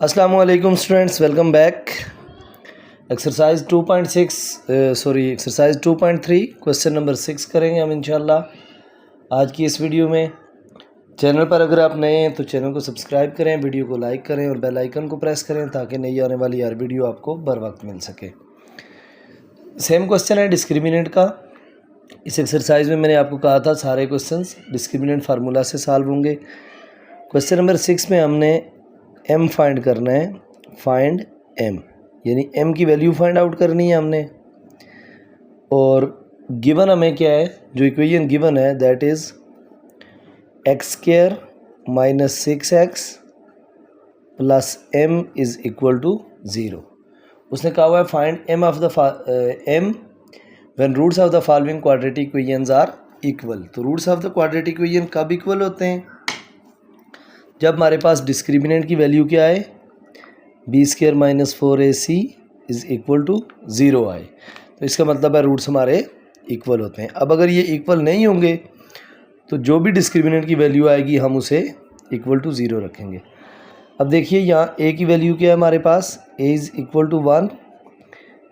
अस्सलामुअलैकुम students, welcome back. Exercise 2.6 exercise 2.3 question number 6 करेंगे हम इंशाल्लाह आज की इस वीडियो में। चैनल पर अगर आप नए हैं तो चैनल को सब्सक्राइब करें, वीडियो को लाइक करें और बेल आइकन को प्रेस करें ताकि नई आने वाली हर वीडियो आपको बर वक्त मिल सके। सेम क्वेश्चन है डिस्क्रिमिनेंट का। इस एक्सरसाइज में मैंने आपको कहा था सारे क्वेश्चंस डिस्क्रिमिनेंट फार्मूला से सॉल्व होंगे। क्वेश्चन नंबर 6 में हमने m फाइंड करना है, फाइंड m यानी m की वैल्यू फाइंड आउट करनी है हमने। और गिवन हमें क्या है, जो इक्वेशन गिवन है that is x² minus 6x plus m is equal to 0। उसने कहा हुआ है find m of the m when roots of the following quadratic equations are equal. तो roots of the quadratic equation कब equal होते हैं? जब हमारे पास डिस्क्रिमिनेंट की वैल्यू क्या है, b² minus 4ac is equal to 0 आए। तो इसका मतलब है रूट्स हमारे इक्वल होते हैं। अब अगर ये इक्वल नहीं होंगे तो जो भी डिस्क्रिमिनेंट की वैल्यू आएगी हम उसे इक्वल टू 0 रखेंगे। अब देखिए यहाँ a की वैल्यू क्या है हमारे पास, a is equal to 1,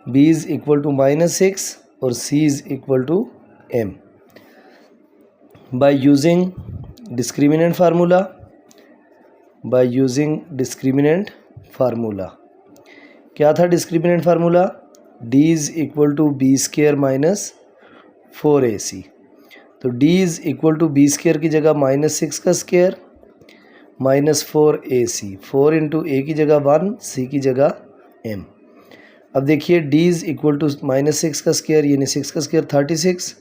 b is equal to -6 और c is equal to m। By using discriminant formula, क्या था discriminant formula? d is equal to b² minus 4ac। तो d is equal to b² की जगह -6 का square minus 4ac, 4 into a की जगह 1, c की जगह m। अब देखिए d इज़ इक्वल टू -6 का स्क्वायर यानी 6 का square 36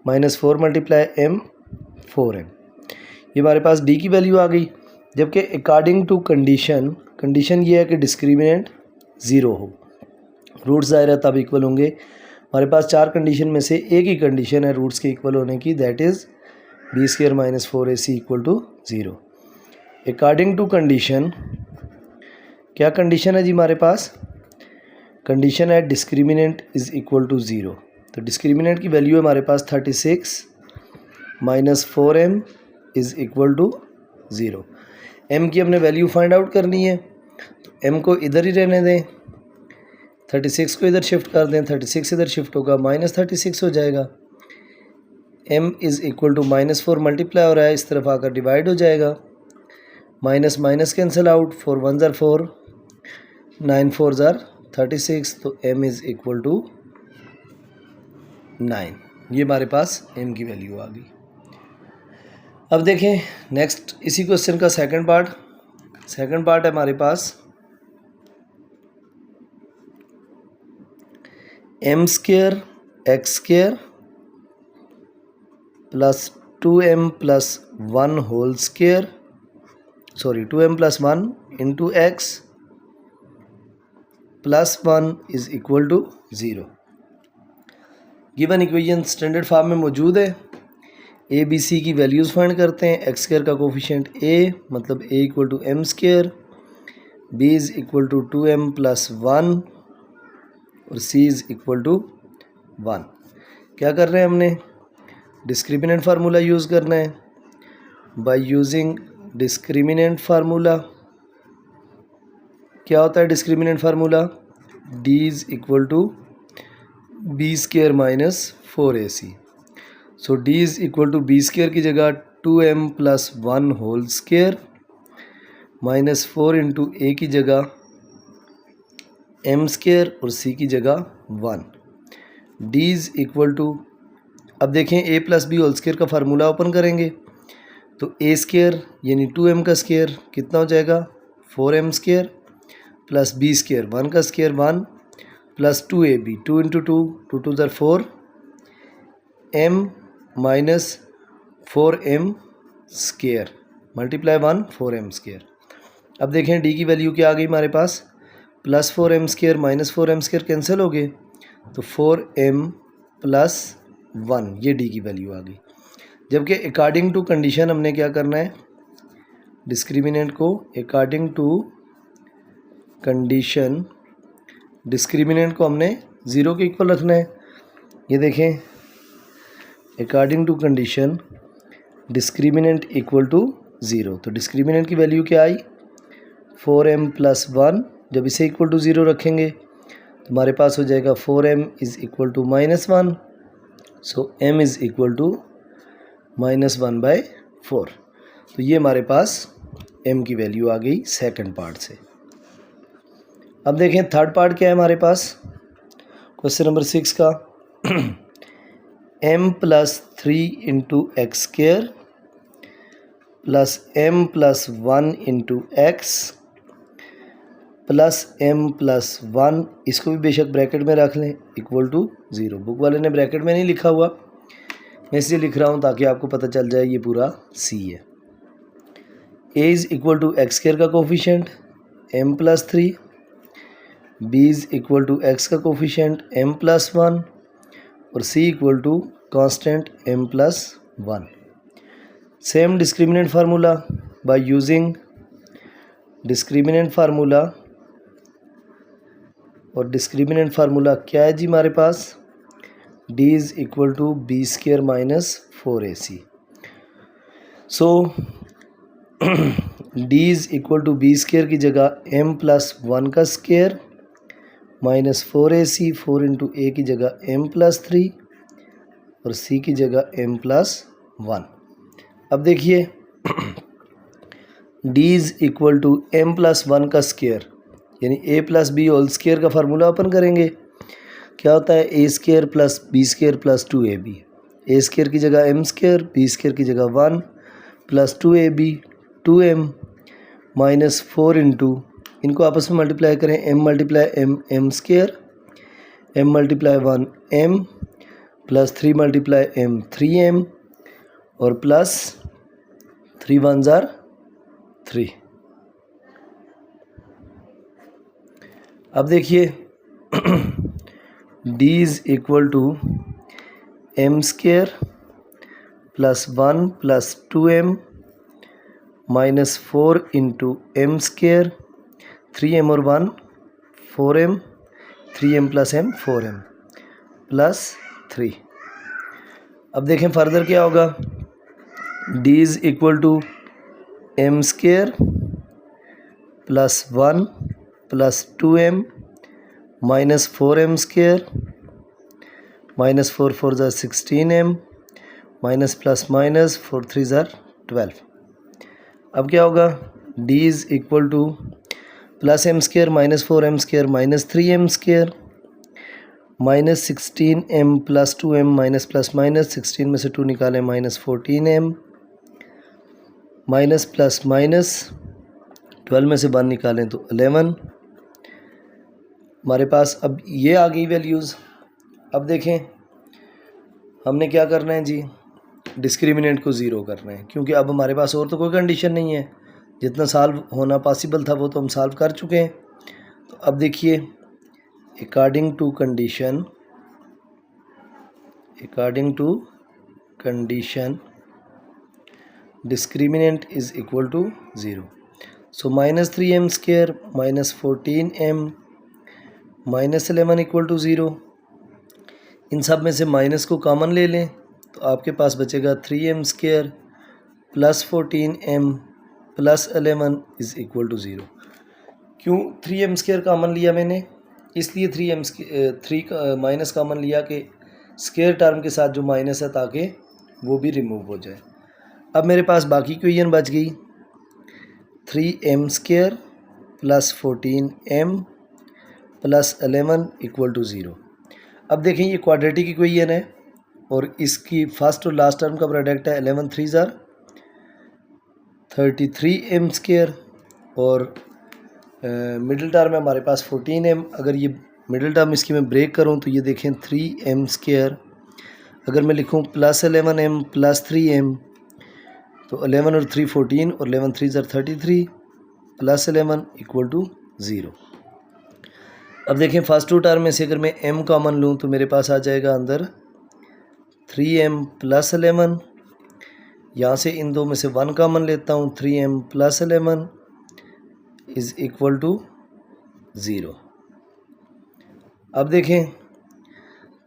minus 4 multiply m 4m। ये हमारे पास d की वैल्यू आ गई। जबकि अकॉर्डिंग टू कंडीशन ये है कि डिस्क्रिमिनेंट 0 हो, रूट्स ज़ाहिर है तब इक्वल होंगे। हमारे पास 4 कंडीशन में से एक ही कंडीशन है रूट्स के इक्वल होने की, that is b² minus 4ac equal to 0। According to condition, क्या कंडीशन है जी हमारे पास? कंडीशन है डिस्क्रिमिनेंट इज़ इक्वल टू 0। तो डिस्क्रिमिनेंट की वैल्यू है हमारे पास 36 minus 4m is equal to 0। m की हमने वैल्यू फाइंड आउट करनी है, तो m को इधर ही रहने दें, 36 को इधर शिफ्ट कर दें, 36 इधर शिफ्ट होगा -36 हो जाएगा। m is equal to -4 multiply हो रहा है, इस तरफ आकर डिवाइड हो जाएगा, माइनस माइनस कैंसिल आउट, 4 1 ज़ार 4, 9 4 ज़ार 36, तो m इज़ इक्वल टू 9। ये हमारे पास m की वैल्यू आ गई। अब देखें नेक्स्ट इसी क्वेश्चन का सेकंड पार्ट है हमारे पास m² x² plus 2m plus 1 whole square, 2m plus 1 into x plus 1 is equal to 0। Given equation standard form में मौजूद है। ए बी सी की वैल्यूज़ फाइंड करते हैं। x² का कोफिशिएंट a मतलब a equal to m², b is equal to 2m plus 1 और c is equal to 1। क्या कर रहे हैं हमने? डिस्क्रिमिनेंट फार्मूला यूज़ करना है। बाय यूजिंग डिस्क्रिमिनेंट फार्मूला, क्या होता है discriminant formula? d is equal to b² minus 4ac। So d is equal to b² की जगह 2m plus 1 whole square minus 4 into a की जगह m² और c की जगह 1। d इज़ इक्वल टू, अब देखें a plus b whole square का फार्मूला ओपन करेंगे तो a² यानी 2m का स्क्वायर कितना हो जाएगा, 4m² प्लस b² 1 का स्क्वायर 1 प्लस 2ab, 2 इंटू 2, 2 2 ज़ार 4, m minus 4m² multiply 1 4m²। अब देखें d की वैल्यू क्या आ गई हमारे पास, plus 4m² minus 4m² cancel हो गए, तो 4m प्लस 1 ये d की वैल्यू आ गई। जबकि अकॉर्डिंग टू कंडीशन हमने क्या करना है, डिस्क्रिमिनेंट को अकॉर्डिंग टू कंडीशन डिस्क्रिमिनेंट को हमने 0 के इक्वल रखना है। ये देखें according to condition discriminant equal to 0, तो डिस्क्रिमिनेंट की वैल्यू क्या आई, 4m प्लस 1, जब इसे इक्वल टू 0 रखेंगे तो हमारे पास हो जाएगा 4m is equal to -1, so m is equal to -1/4। तो ये हमारे पास m की वैल्यू आ गई सेकंड पार्ट से। अब देखें थर्ड पार्ट क्या है हमारे पास क्वेश्चन नंबर 6 का। m plus 3 into X square plus m plus 1 into x plus m plus 1, इसको भी बेशक ब्रैकेट में रख लें, इक्वल टू 0। बुक वाले ने ब्रैकेट में नहीं लिखा हुआ, मैं इसलिए लिख रहा हूँ ताकि आपको पता चल जाए ये पूरा c है। a is equal to X square का coefficient m plus 3, b is equal to X का कोफिशेंट m प्लस 1 और c equal to constant m plus 1। Same discriminant formula by using discriminant formula, और discriminant formula क्या है जी हमारे पास, d is equal to B square minus 4ac। So d is equal to B square की जगह m plus 1 का square minus 4ac, 4 into a की जगह m प्लस 3 और c की जगह m प्लस 1। अब देखिए d is equal to m plus 1 का स्क्र यानी a plus b whole square का फार्मूला ओपन करेंगे, क्या होता है a square plus b square plus 2ab, a square की जगह m स्क्र, b स्क्र की जगह 1 plus 2ab 2m minus 4 into, इनको आपस में मल्टीप्लाई करें, m multiply m m square, m multiply 1 m plus 3 multiply m 3m और plus 3 1s are 3। अब देखिए d is equal to m square plus 1 plus 2m minus 4 into m square, 3m और 1 4m, 3m plus m 4m plus 3। अब देखें further क्या होगा, d is equal to m square plus 1 plus 2m minus 4m square minus 4 4 ज़ा 16m minus plus minus 4 3 ज़ा 12। अब क्या होगा, d is equal two plus m square minus 4m square minus 3m square minus 16m plus 2m minus plus minus 16 में से 2 निकालें minus 14m minus plus minus 12 में से 1 निकालें तो 11 हमारे पास। अब ये आ गई वैल्यूज़। अब देखें हमने क्या करना है जी, डिस्क्रिमिनेंट को ज़ीरो करना है, क्योंकि अब हमारे पास और तो कोई कंडीशन नहीं है, जितना सॉल्व होना पॉसिबल था वो तो हम सॉल्व कर चुके हैं। तो अब देखिए according to condition discriminant is equal to 0। So minus 3m square minus 14m minus 11 equal to 0। इन सब में से माइनस को कॉमन ले लें तो आपके पास बचेगा 3m square plus 14m plus 11 is equal to 0। क्यों 3m स्क्र कॉमन लिया मैंने, इसलिए 3 का माइनस कॉमन लिया कि स्क्वायर टर्म के साथ जो माइनस है ताकि वो भी रिमूव हो जाए। अब मेरे पास बाकी इक्वेशन बच गई 3m square plus 14m plus 11 equal to 0। अब देखें ये क्वाड्रेटिक इक्वेशन है और इसकी फर्स्ट और लास्ट टर्म का प्रोडक्ट है 11 3 ज़ार 33m स्क्र और मिडिल टर्म है हमारे पास 14m। अगर ये मिडिल टर्म इसकी मैं ब्रेक करूं तो ये देखें 3m स्क्र, अगर मैं लिखूं प्लस 11m प्लस 3m तो 11 और 3 14 और 11 3 ज़ार 33 प्लस 11 इक्वल टू 0। अब देखें फर्स्ट टू टर्म में से अगर मैं m कॉमन लूँ तो मेरे पास आ जाएगा अंदर 3m प्लस 11, यहाँ से इन दो में से 1 कॉमन लेता हूँ 3m plus 11 is equal to 0। अब देखें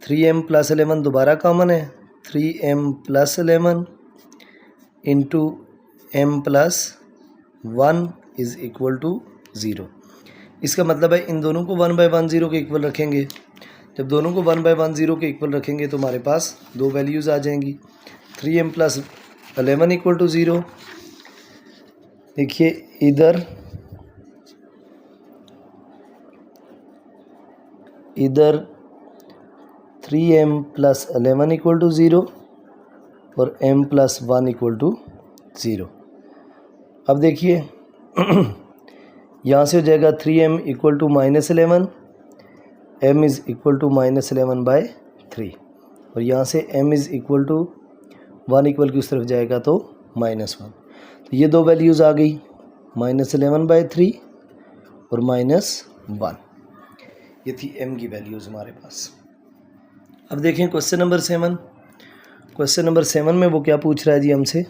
3m प्लस 11 दोबारा कॉमन है, 3m plus 11 into m plus 1 is equal to zero. इसका मतलब है इन दोनों को 1/1 के इक्वल रखेंगे। जब दोनों को 1/1 के इक्वल रखेंगे तो हमारे पास दो वैल्यूज़ आ जाएंगी। 3m + 11 = 0। देखिए इधर 3m + 11 = 0 और m + 1 = 0। अब देखिए यहाँ से हो जाएगा 3m = -11, m = -11/3 और यहाँ से m = 1 इक्वल की उस तरफ जाएगा तो -1। तो ये दो वैल्यूज़ आ गई, -11/3 और -1। ये थी m की वैल्यूज़ हमारे पास। अब देखें क्वेश्चन नंबर 7। क्वेश्चन नंबर 7 में वो क्या पूछ रहा है जी हमसे।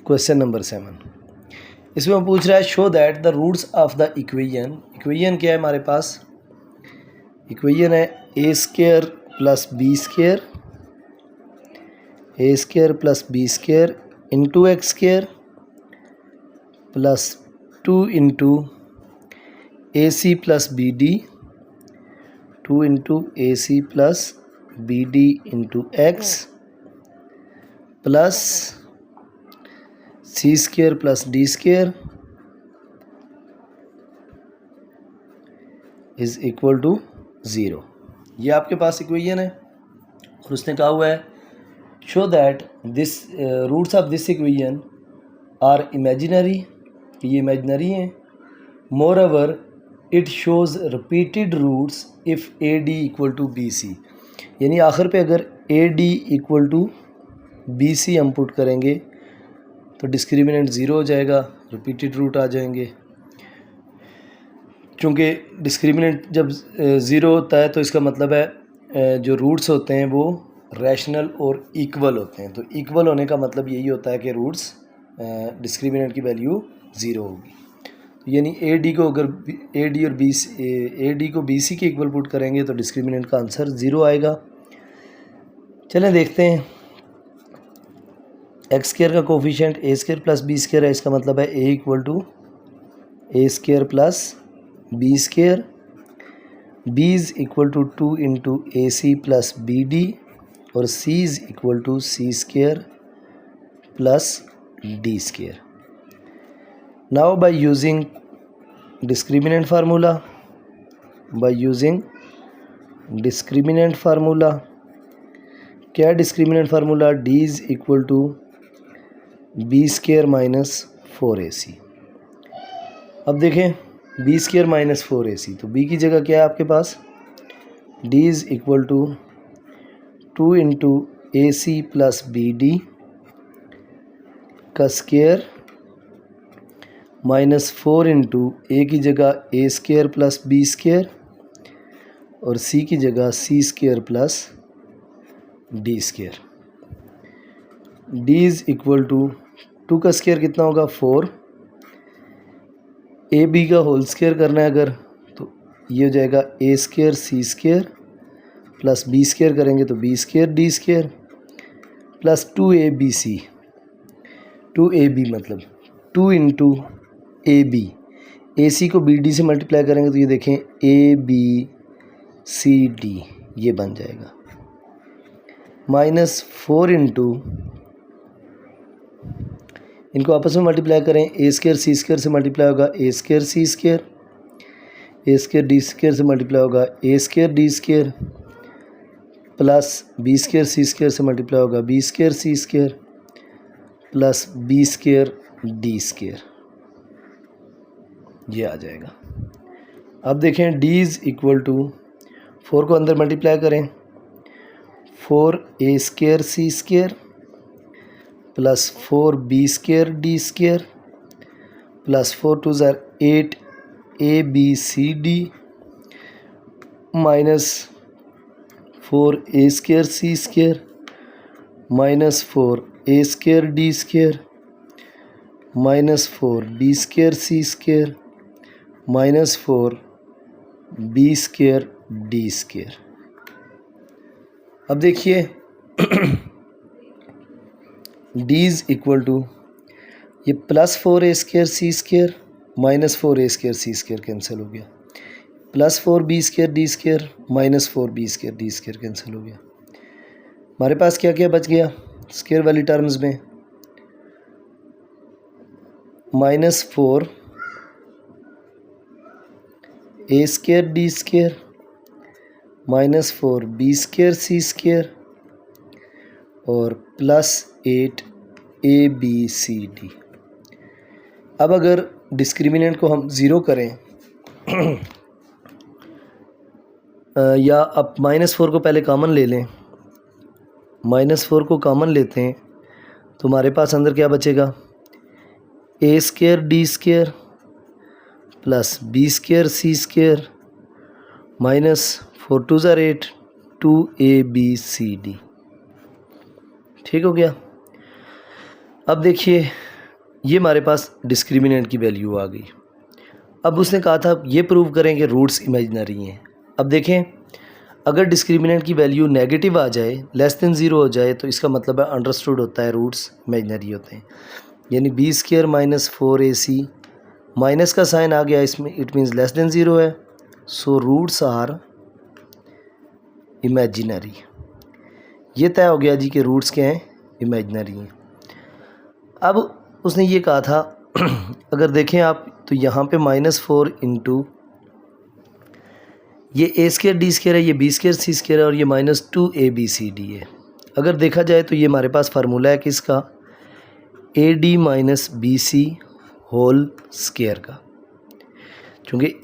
क्वेश्चन नंबर 7 इसमें वो पूछ रहा है show that the roots of the equation. Equation क्या है हमारे पास, इक्वेशन है a² + b² + b² × x² + 2 × ac + bd 2 × ac + bd × x plus c² + d² = 0। ये आपके पास इक्वेशन है और उसने कहा हुआ है show that this roots of this equation are imaginary, ये इमेजिनरी हैं। Moreover it shows repeated roots if AD = BC, यानी आखिर पे अगर AD = BC हम पुट करेंगे तो डिस्क्रिमिनेंट ज़ीरो हो जाएगा, रिपीटेड रूट आ जाएंगे। चूँकि डिस्क्रिमिनेंट जब ज़ीरो होता है तो इसका मतलब है जो रूट्स होते हैं वो रैशनल और इक्वल होते हैं। तो इक्वल होने का मतलब यही होता है कि रूट्स डिस्क्रिमिनेंट की वैल्यू ज़ीरो होगी। तो यानी AD को अगर AD को BC के इक्वल पुट करेंगे तो डिस्क्रिमिनेंट का आंसर ज़ीरो आएगा। चलें देखते हैं। x² का कोफिशिएंट a² + b² है, इसका मतलब है a = a² + b², b = 2 × ac + bd और c = c² + d²। Now by using discriminant formula, क्या discriminant formula d = b² - 4ac। अब देखें b² - 4ac, तो b की जगह क्या है आपके पास, d = 2 × ac + bd का स्क्वायर -4 × a की जगह a² + b² और c की जगह c² + d²। d = 2 का स्क्वायर कितना होगा 4, ab का होल स्क्वायर करना है अगर तो ये हो जाएगा a² c² + b² करेंगे तो b² d² + 2abc, 2ab मतलब 2 × ab, ac को bd से मल्टीप्लाई करेंगे तो ये देखें abcd ये बन जाएगा, -4 × इनको आपस में मल्टीप्लाई करें a² c² से मल्टीप्लाई होगा a² c², a² d² से मल्टीप्लाई होगा a² d² plus b² c² से मल्टीप्लाई होगा b² c² plus b² d², ये आ जाएगा। अब देखें d = 4 को अंदर मल्टीप्लाई करें 4a² c² plus 4b² d² plus 4 × 2 = 8 abcd minus 4a² c² minus 4a² d² minus 4b² c² minus 4b² d²। अब देखिए d = ये +4a² c² -4ac² कैंसिल हो गया, +4b² d² -4b² d² cancel हो गया। हमारे पास क्या क्या बच गया स्क्वायर वाली टर्म्स में, -4 a² d² -4 b² c² और +8 abcd। अब अगर डिस्क्रिमिनेंट को हम ज़ीरो करें या अब -4 को पहले कॉमन ले लें, -4 को कॉमन लेते हैं तो हमारे पास अंदर क्या बचेगा, a² d² +b² c² -4 2 ज़ार 8 2abcd। ठीक हो गया। अब देखिए ये हमारे पास डिस्क्रिमिनेंट की वैल्यू आ गई। अब उसने कहा था ये प्रूव करें कि रूट्स इमेजिनरी हैं। अब देखें अगर डिस्क्रिमिनेंट की वैल्यू नेगेटिव आ जाए, <0 हो जाए, तो इसका मतलब है अंडरस्टूड होता है रूट्स इमेजिनरी होते हैं। यानी b² -4ac माइनस का साइन आ गया इसमें, इट मीन्स <0 है, सो रूट्स आर इमेजिनरी। ये तय हो गया जी कि रूट्स क्या हैं, इमेजिनरी हैं। अब उसने ये कहा था अगर देखें आप तो यहाँ पे -4 इंटू ये a² d² है, ये b² c² है और ये -2 abcd है। अगर देखा जाए तो ये हमारे पास फार्मूला है किसका, ad - bc होल स्क्वायर का। क्योंकि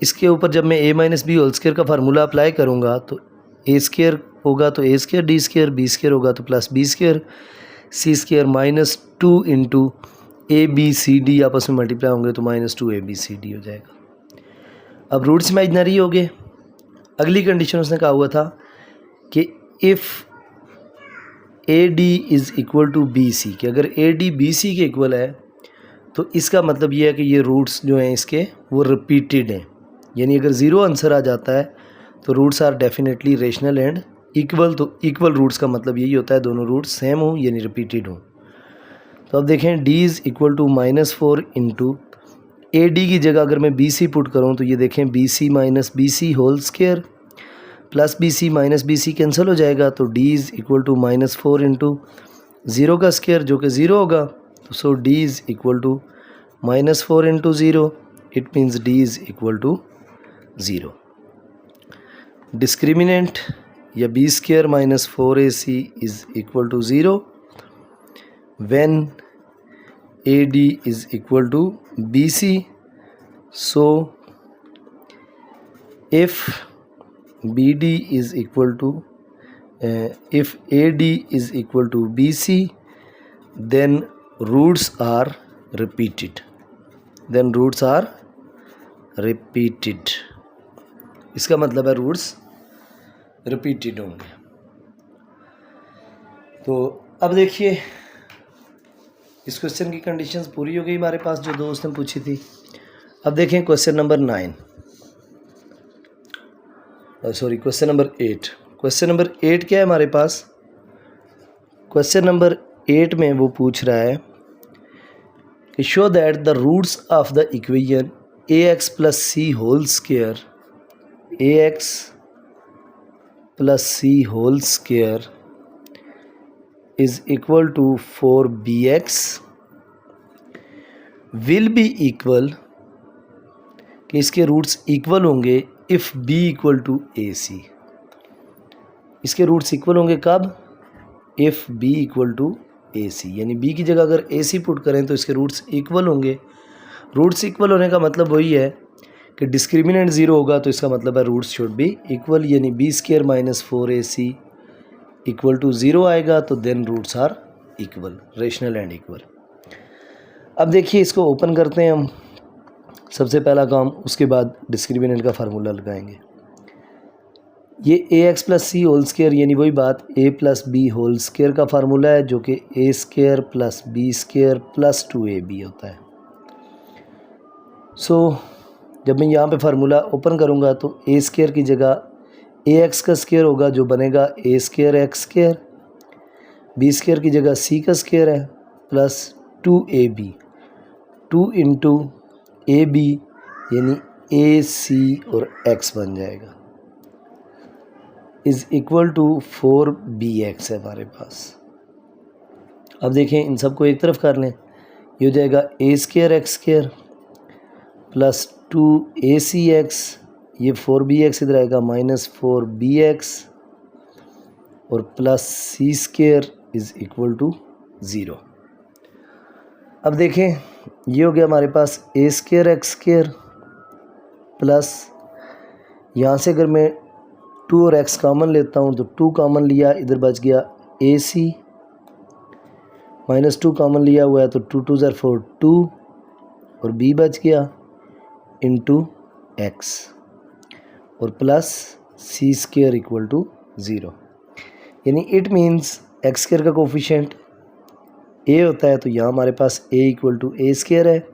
इसके ऊपर जब मैं a - b होल स्क्वायर का फार्मूला अप्लाई करूँगा तो a² होगा तो a² d² b² होगा तो +b² c² -2 इंटू abcd आपस में मल्टीप्लाई होंगे तो -2 abcd हो जाएगा। अब रूट्स इमेजिनरी हो गए। अगली कंडीशन उसने कहा हुआ था कि if AD is equal to BC, कि अगर AD BC के इक्वल है तो इसका मतलब ये है कि ये रूट्स जो हैं इसके वो रिपीटेड हैं। यानी अगर ज़ीरो आंसर आ जाता है तो roots are definitely rational and equal. तो इक्वल रूट्स का मतलब यही होता है दोनों रूट्स सेम हों यानी रिपीटेड हों। तो अब देखें D is equal to -4 into AD की जगह अगर मैं BC पुट करूँ तो ये देखें BC - BC whole square plus BC - BC cancel हो जाएगा तो D is equal to -4 into 0 का स्क्वायर जो कि 0 होगा। तो so D is equal to -4 into 0, it means D is equal to 0। Discriminant या b² - 4ac is equal to 0 when AD is equal to BC. So if BD is equal to if AD is equal to BC, then roots are repeated. Then roots are repeated. इसका मतलब है roots repeated होंगे। तो अब देखिए इस question की conditions पूरी हो गई हमारे पास जो दोस्त ने पूछी थी। अब देखें क्वेश्चन नंबर 8। क्वेश्चन नंबर 8 क्या है हमारे पास, क्वेश्चन नंबर 8 में वो पूछ रहा है कि show that the roots of the equation ax + c whole square is equal to 4bx will be equal, कि इसके रूट्स इक्वल होंगे if b equal to ac। इसके रूट्स इक्वल होंगे कब, if b equal to ac, यानी b की जगह अगर ac पुट करें तो इसके रूट्स इक्वल होंगे। रूट्स इक्वल होने का मतलब वही है कि डिस्क्रिमिनेंट 0 होगा तो इसका मतलब है रूट्स शुड बी इक्वल, यानी b² - 4ac इक्वल टू 0 आएगा तो then roots are equal, rational and equal. अब देखिए इसको ओपन करते हैं हम, सबसे पहला काम, उसके बाद डिस्क्रिमिनेंट का फार्मूला लगाएंगे। ये ax + c होल स्क्वायर यानी वही बात a + b होल स्क्वायर का फार्मूला है जो कि a² + b² + 2ab होता है। सो जब मैं यहाँ पे फार्मूला ओपन करूँगा तो a² की जगह ax का स्क्वायर होगा जो बनेगा a² x², b² की जगह c का स्क्वायर है plus 2ab, 2 into A B यानी ए सी और एक्स बन जाएगा, इज़ इक्वल टू 4bx है हमारे पास। अब देखें इन सबको एक तरफ कर लें, ये हो जाएगा A square X square plus 2ac(x), ये 4bx इधर आएगा माइनस 4bx और plus C square is equal to 0। अब देखें ये हो गया हमारे पास A square X square plus, यहाँ से अगर मैं 2 और x कॉमन लेता हूँ तो 2 कॉमन लिया, इधर बच गया ए सी, माइनस 2 कॉमन लिया हुआ है तो 2 2 ज़र 4 2 और b बच गया इंटू x और plus C square equal to 0। यानी इट मीन्स एक्स स्केयर का कोफिशिएंट a होता है तो यहाँ हमारे पास a equal to a square है,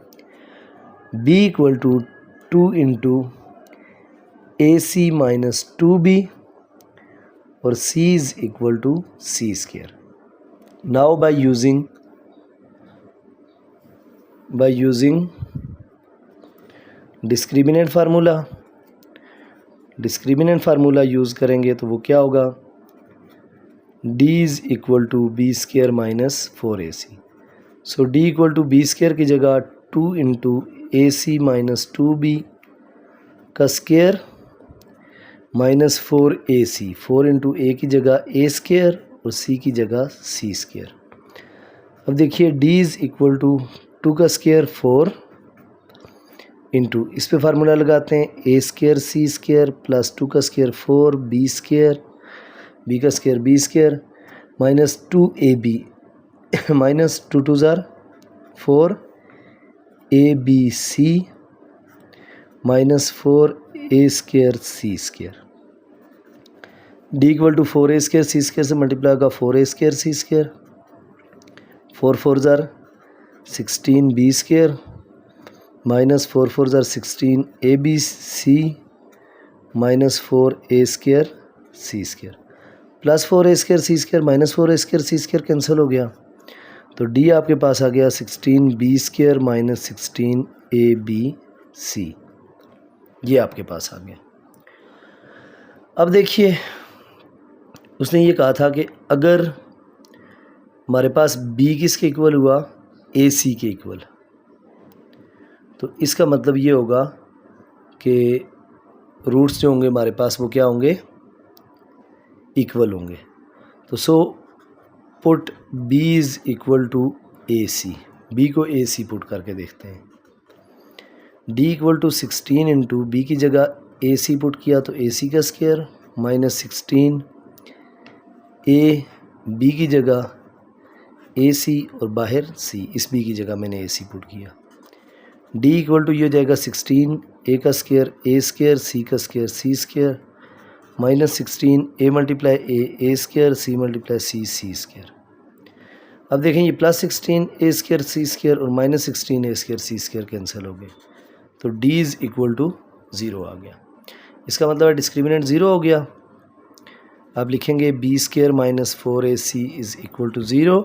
b equal to 2 into a c minus 2b और c is equal to c square. Now by using discriminant formula use करेंगे तो वो क्या होगा, d is equal to b square minus 4ac। So d equal to b square की जगह 2 into a c minus 2b का square minus 4ac, 4 into ए की जगह ए स्केयर और c की जगह c स्केयर। अब देखिए d इज़ इक्वल टू 2 का स्केयर 4 इंटू, इस पे फार्मूला लगाते हैं a square c square plus 2 का स्केयर 4 बी स्केयर, बी का square b square minus 2ab minus 2 2 ज़र 4 abc minus 4a square c square. d equal to 4a square c square से multiply होगा 4a square c square, 4 4 ज़र 16b square minus 4 4 ज़र 16 abc minus 4a square c square plus 4a square c square minus 4a square c square cancel हो गया तो d आपके पास आ गया 16b square minus 16abc, ये आपके पास आ गया। अब देखिए उसने ये कहा था कि अगर हमारे पास b किसके इक्वल हुआ, ac के इक्वल, तो इसका मतलब ये होगा कि रूट्स जो होंगे हमारे पास वो क्या होंगे, इक्वल होंगे। तो so put b is equal to ac, b को ac पुट करके देखते हैं। d इक्वल टू 16 इंटू बी की जगह ac पुट किया तो ac का स्केयर माइनस 16 a b की जगह ac और बाहर c, इस b की जगह मैंने ac पुट किया। d इक्वल टू ये हो जाएगा 16 a का स्केयर a स्केयर c का square c square minus 16 a multiply a square c multiply c square. अब देखें ये plus 16 a square c square और minus 16 a square c square cancel हो गए तो d इज़ इक्वल टू 0 आ गया। इसका मतलब है डिस्क्रिमिनेंट 0 हो गया। आप लिखेंगे b square minus 4ac is equal to 0।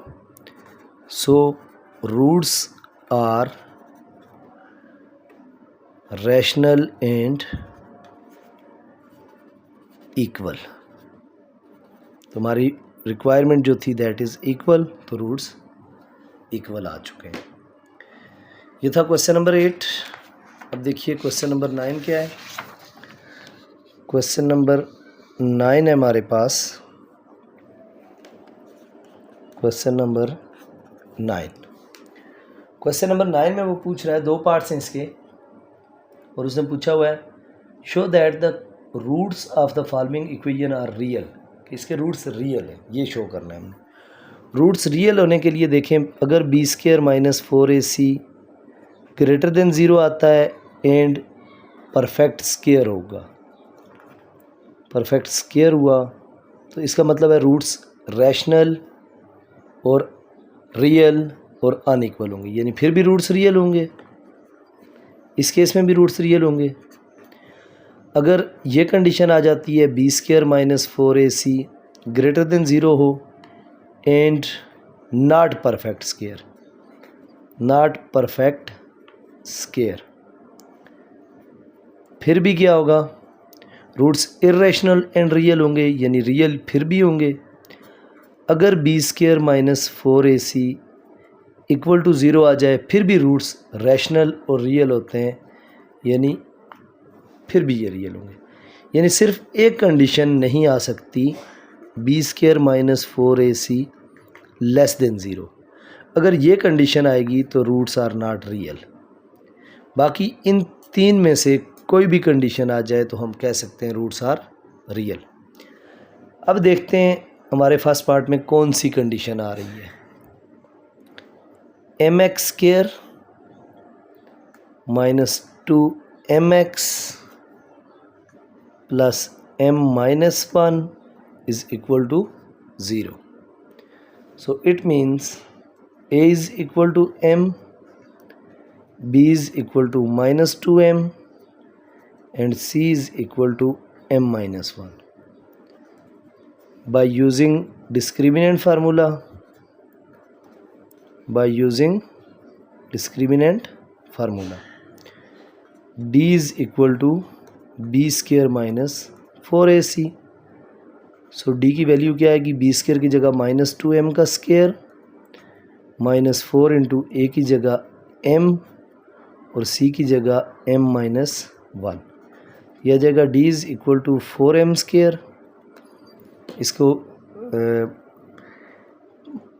So roots are rational and equal. तो हमारी रिक्वायरमेंट जो थी दैट इज़ इक्वल, तो रूट्स इक्वल आ चुके हैं। ये था क्वेश्चन नंबर 8। अब देखिए क्वेश्चन नंबर 9 क्या है। क्वेश्चन नंबर 9 है हमारे पास, क्वेश्चन नंबर 9 में वो पूछ रहा है, 2 पार्ट्स हैं इसके और उसने पूछा हुआ है show that the roots of the following equation are real, कि इसके रूट्स रियल हैं, ये शो करना है हमने। रूट्स रियल होने के लिए देखें, अगर b square minus 4ac greater than 0 आता है एंड परफेक्ट स्केयर होगा, परफेक्ट स्केयर हुआ तो इसका मतलब है रूट्स रैशनल और रियल और अनइक्वल होंगे, यानी फिर भी रूट्स रियल होंगे, इस केस में भी रूट्स रियल होंगे। अगर ये कंडीशन आ जाती है b square minus 4ac greater than 0 हो एंड नॉट परफेक्ट स्केयर, फिर भी क्या होगा, रूट्स इर्रेशनल एंड रियल होंगे, यानी रियल फिर भी होंगे। अगर b square minus 4ac equal to 0 आ जाए फिर भी रूट्स रैशनल और रियल होते हैं, यानी फिर भी ये रियल होंगे। यानी सिर्फ एक कंडीशन नहीं आ सकती, b square minus 4ac less than 0। अगर ये कंडीशन आएगी तो रूट्स आर नॉट रियल। बाकी इन तीन में से कोई भी कंडीशन आ जाए तो हम कह सकते हैं रूट्स आर रियल। अब देखते हैं हमारे फर्स्ट पार्ट में कौन सी कंडीशन आ रही है। mx square minus 2mx plus m minus 1 is equal to 0. So it means a is equal to m, b is equal to minus 2m and c is equal to m minus 1. By using discriminant formula, d is equal to b square minus 4ac. So D की value क्या आएगी, B square की जगह minus 2m का square minus 4 into ए की जगह m और c की जगह m माइनस 1। यह आ जाएगा d is equal to 4m square, इसको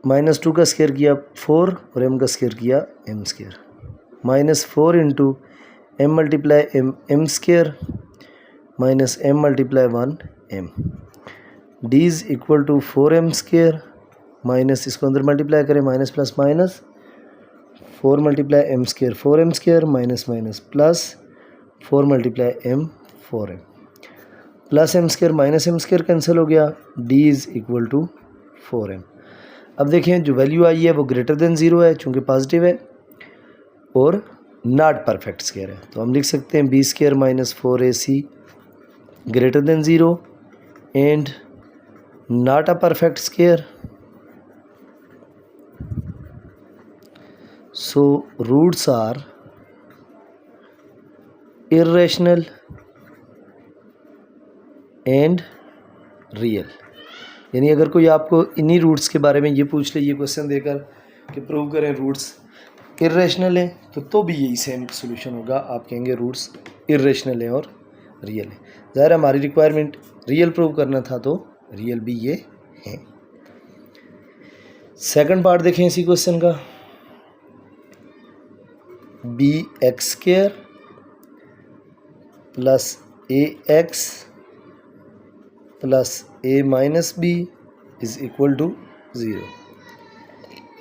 माइनस 2 का स्क्वायर किया 4 और m का स्क्वायर किया m square, minus 4 into m multiply m square minus m multiply 1m। d is equal to 4m square minus, इसको अंदर मल्टीप्लाई करें, minus plus minus 4 multiply m square 4m square minus minus plus 4 multiply m 4m plus m square minus m square cancel हो गया, d is equal to 4m। अब देखें जो value आई है वो ग्रेटर देन 0 है चूँकि पॉजिटिव है और नॉट परफेक्ट स्क्वायर है, तो हम लिख सकते हैं b square minus 4ac greater than 0 and not a perfect square. So roots are irrational and real. यानी अगर कोई आपको इन्हीं रूट्स के बारे में ये पूछ ले, ये क्वेश्चन देकर कि प्रूव करें रूट्स इर्रेशनल है, तो भी यही सेम सोल्यूशन होगा, आप कहेंगे रूट्स इर्रेशनल है और रियल है। ज़ाहिर हमारी रिक्वायरमेंट रियल प्रूव करना था तो रियल भी ये है। सेकंड पार्ट देखें इसी क्वेश्चन का, B X square plus A X plus A minus B is equal to 0।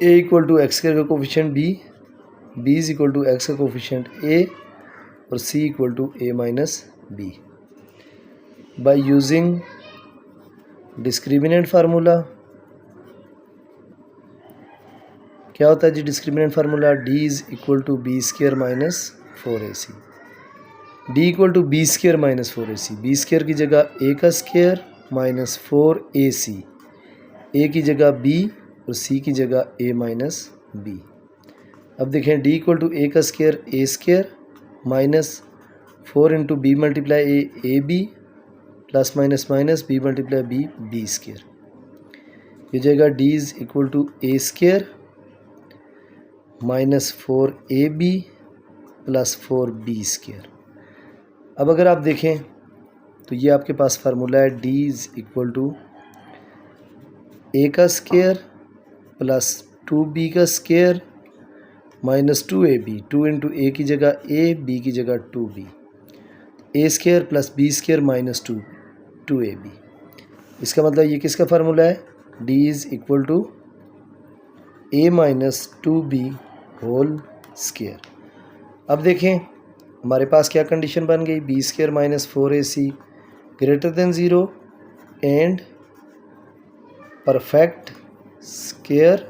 A equal to X square का coefficient B is equal to X का कोफिशिएंट ए और C equal to A minus B. By using discriminant formula, क्या होता है जी discriminant formula, d is equal to B square minus 4ac, D equal to B square minus 4ac, B square की जगह a का square minus 4ac, a की जगह b और c की जगह a माइनस b। अब देखें d इक्वल टू a का square a square minus 4 into b multiply a b plus minus minus B multiply b square, ये जाएगा d is equal to a square minus 4ab plus 4b square. अब अगर आप देखें तो ये आपके पास फार्मूला है, d is equal to a का स्क्वायर प्लस 2b का स्क्वायर माइनस 2ab, 2 इंटू ए की जगह a, b की जगह 2b, a square plus b square minus 2ab। इसका मतलब ये किसका फार्मूला है, d is equal to a minus 2b whole square. अब देखें हमारे पास क्या कंडीशन बन गई, B square minus 4ac greater than 0 and perfect square,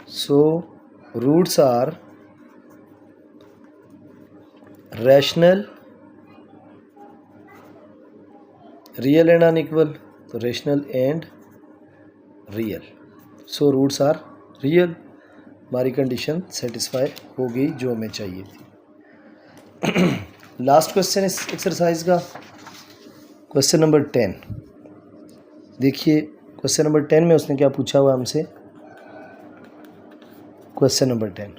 so roots are rational, real and unequal, तो rational and real, so roots are real. हमारी condition satisfy हो गई जो हमें चाहिए थी। लास्ट क्वेश्चन इस एक्सरसाइज का, क्वेश्चन नंबर 10। देखिए क्वेश्चन नंबर 10 में उसने क्या पूछा हुआ हमसे। Question number 10,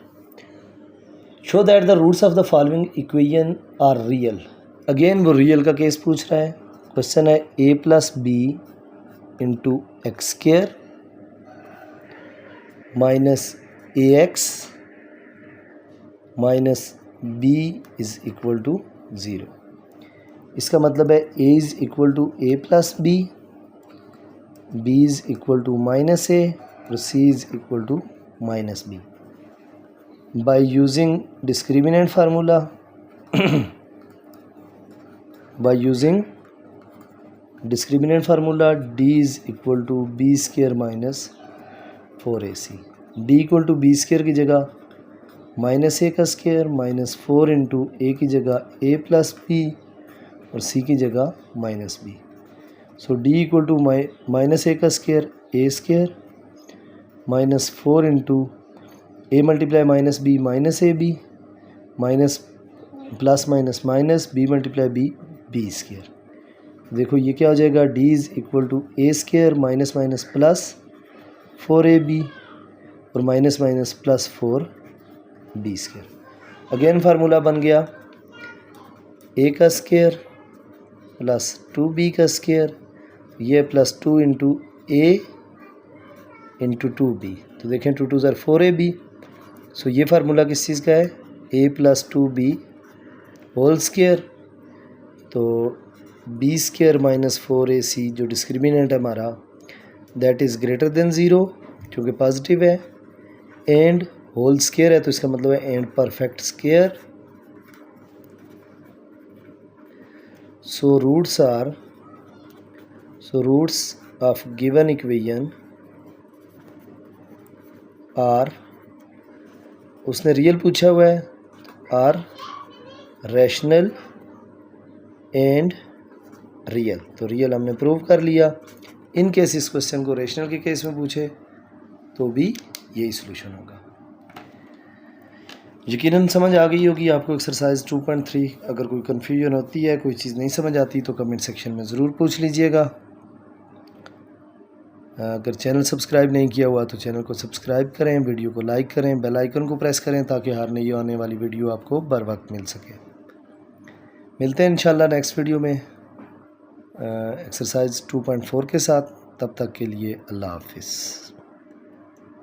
show that the roots of the following equation are real. Again वो रियल का केस पूछ रहा है। क्वेश्चन है a plus B into X square minus A X minus B is equal to 0। इसका मतलब है a is equal to A plus B, b is equal to minus A और c is equal to minus B. By using discriminant formula d is equal to B square minus 4ac। d equal to B square की जगह minus A का square minus 4 into ए की जगह a plus B और c की जगह minus B. So d equal to minus A का square A square minus 4 into a multiply minus B minus A B minus plus minus minus B multiply B B square. देखो ये क्या हो जाएगा, d is equal to A square minus minus plus 4ab और minus minus plus 4b square. Again formula बन गया a का square plus 2b का स्क्र, ये प्लस 2 इंटू ए इंटू 2b। तो देखें 2 2 ज़ार 4ab। सो ये फार्मूला किस चीज़ का है, a plus 2b whole square. तो b स्क्र माइनस 4ac जो डिस्क्रिमिनेंट है हमारा दैट इज़ ग्रेटर देन 0 क्योंकि पॉजिटिव है, एंड होल स्क्र है तो इसका मतलब है and perfect square. So roots of given equation are, उसने रियल पूछा हुआ है, आर रैशनल एंड रियल। तो रियल हमने प्रूव कर लिया। इन केस इस क्वेश्चन को रैशनल के केस में पूछे तो भी यही सॉल्यूशन होगा। यकीनन समझ आ गई होगी आपको एक्सरसाइज 2.3। अगर कोई कन्फ्यूजन होती है, कोई चीज़ नहीं समझ आती तो कमेंट सेक्शन में ज़रूर पूछ लीजिएगा। अगर चैनल सब्सक्राइब नहीं किया हुआ तो चैनल को सब्सक्राइब करें, वीडियो को लाइक करें, बेल आइकन को प्रेस करें ताकि हर नई आने वाली वीडियो आपको बर वक्त मिल सके। मिलते हैं इंशाल्लाह नेक्स्ट वीडियो में एक्सरसाइज 2.4 के साथ। तब तक के लिए अल्लाह हाफिज़।